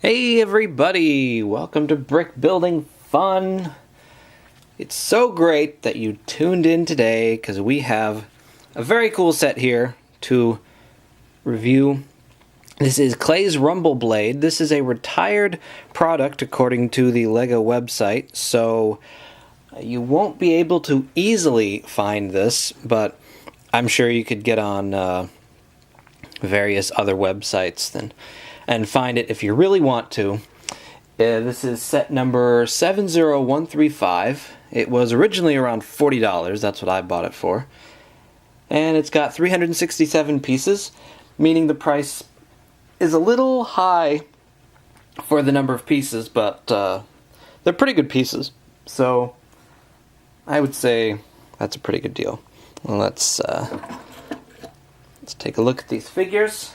Hey everybody, welcome to Brick Building Fun. It's so great that you tuned in today because we have a very cool set here to review. This is Clay's Rumble Blade. This is a retired product according to the LEGO website, so you won't be able to easily find this, but I'm sure you could get on various other websites and find it if you really want to. This is set number 70135. It was originally around $40, that's what I bought it for. And it's got 367 pieces, meaning the price is a little high for the number of pieces, but they're pretty good pieces. So I would say that's a pretty good deal. Well, let's take a look at these figures.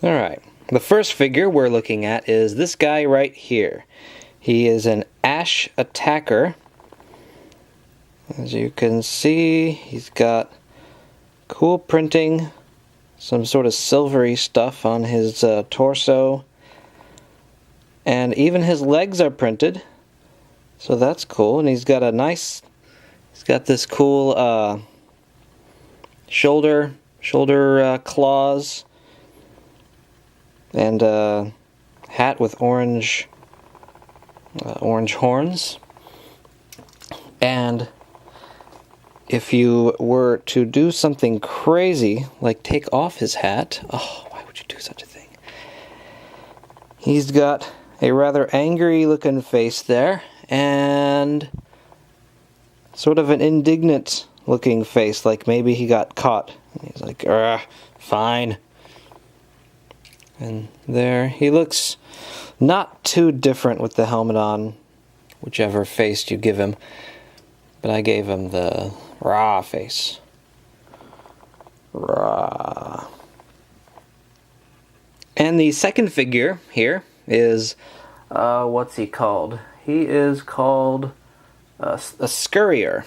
Alright, the first figure we're looking at is this guy right here. He is an Ash attacker. As you can see, he's got cool printing, some sort of silvery stuff on his torso, and even his legs are printed, so that's cool. And he's got this cool shoulder claws, and a hat with orange horns. And if you were to do something crazy, like take off his hat, oh, why would you do such a thing? He's got a rather angry looking face there, and sort of an indignant looking face, like maybe he got caught. He's like, fine. And there, he looks not too different with the helmet on, whichever face you give him. But I gave him the raw face. Raw. And the second figure here is, what's he called? He is called a courier.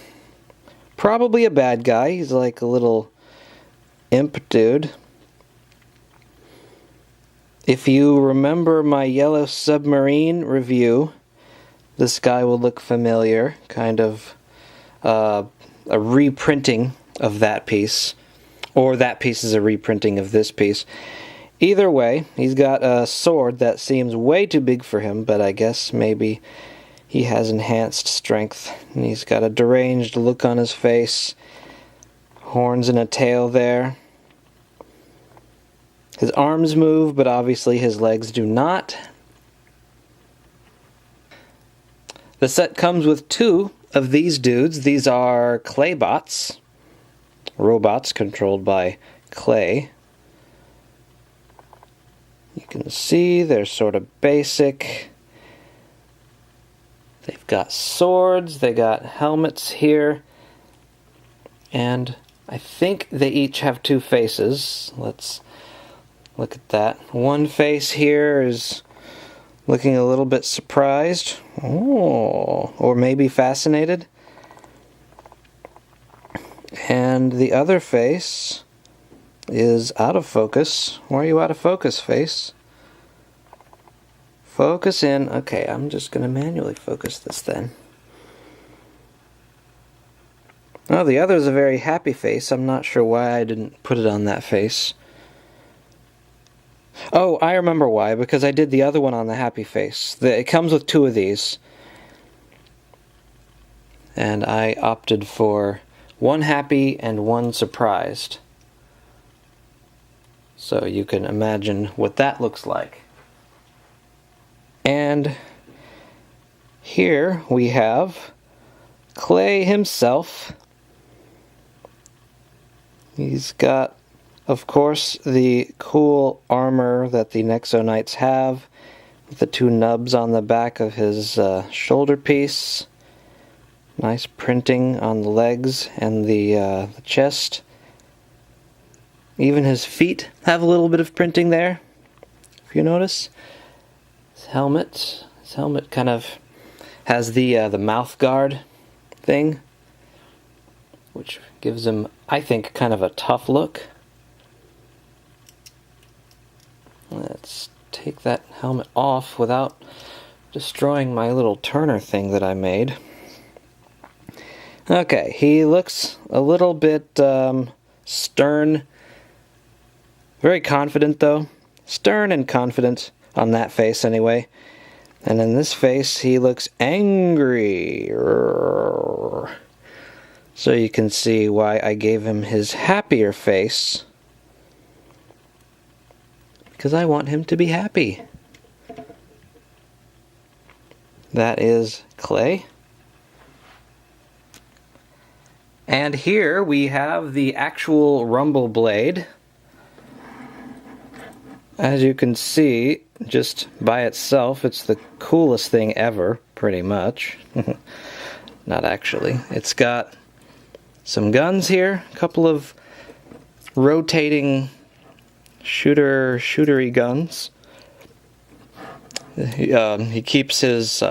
Probably a bad guy. He's like a little imp dude. If you remember my Yellow Submarine review, this guy will look familiar, kind of a reprinting of that piece, or that piece is a reprinting of this piece. Either way, he's got a sword that seems way too big for him, but I guess maybe he has enhanced strength. And he's got a deranged look on his face, horns and a tail there. His arms move, but obviously his legs do not. The set comes with two of these dudes. These are Claybots, robots controlled by Clay. You can see they're sort of basic. They've got swords, they got helmets here, and I think they each have two faces. Let's look at that. One face here is looking a little bit surprised. Oh, or maybe fascinated. And the other face is out of focus. Why are you out of focus, face? Focus in. Okay, I'm just going to manually focus this then. Oh, the other is a very happy face. I'm not sure why I didn't put it on that face. Oh, I remember why, because I did the other one on the happy face. It comes with two of these. And I opted for one happy and one surprised. So you can imagine what that looks like. And here we have Clay himself. He's got, of course, the cool armor that the Nexo Knights have, with the two nubs on the back of his shoulder piece. Nice printing on the legs and the chest. Even his feet have a little bit of printing there, if you notice. His helmet kind of has the mouth guard thing, which gives him, I think, kind of a tough look. Let's take that helmet off without destroying my little Turner thing that I made. Okay, he looks a little bit stern. Very confident, though. Stern and confident on that face, anyway. And in this face, he looks angry. So you can see why I gave him his happier face. Because I want him to be happy. That is clay. And here we have the actual rumble blade. As you can see, just by itself, it's the coolest thing ever, pretty much. Not actually. It's got some guns here, a couple of rotating shootery guns. He keeps his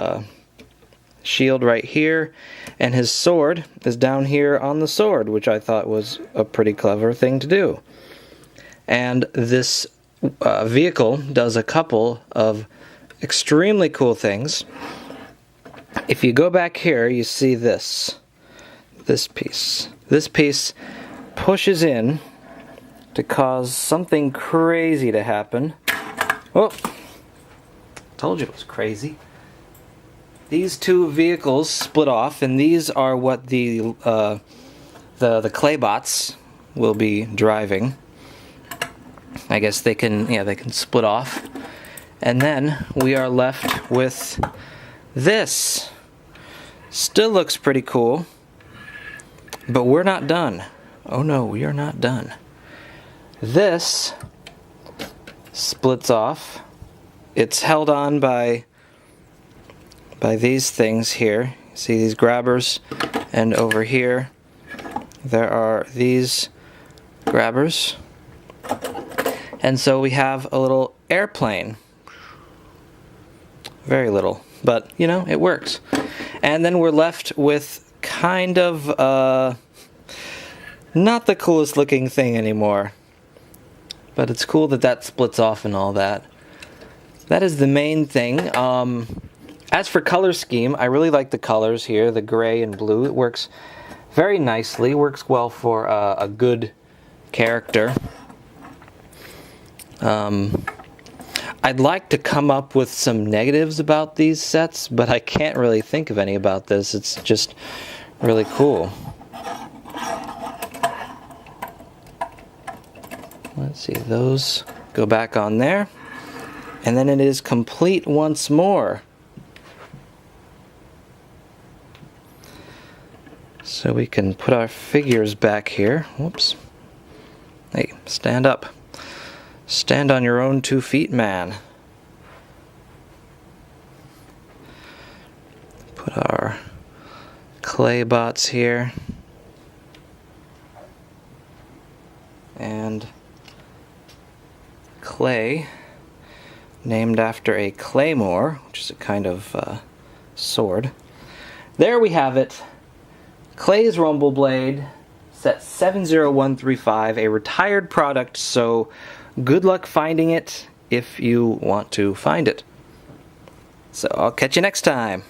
shield right here, and his sword is down here on the sword, which I thought was a pretty clever thing to do. And this vehicle does a couple of extremely cool things. If you go back here, you see this piece. This piece pushes in to cause something crazy to happen. Oh, told you it was crazy. These two vehicles split off, and these are what the clay bots will be driving. I guess they can split off, and then we are left with this. Still looks pretty cool, but we're not done. Oh no, we are not done. This splits off. It's held on by these things here. See these grabbers, and over here there are these grabbers. And so we have a little airplane. Very little, but you know, it works. And then we're left with kind of not the coolest looking thing anymore. But it's cool that that splits off and all that. That is the main thing. As for color scheme, I really like the colors here, the gray and blue. It works very nicely, works well for a good character. I'd like to come up with some negatives about these sets, but I can't really think of any about this. It's just really cool. Let's see, those go back on there. And then it is complete once more. So we can put our figures back here. Whoops. Hey, stand up. Stand on your own 2 feet, man. Put our clay bots here. And clay, named after a claymore, which is a kind of sword. There we have it. Clay's Rumble Blade, set 70135, a retired product, so good luck finding it if you want to find it. So I'll catch you next time.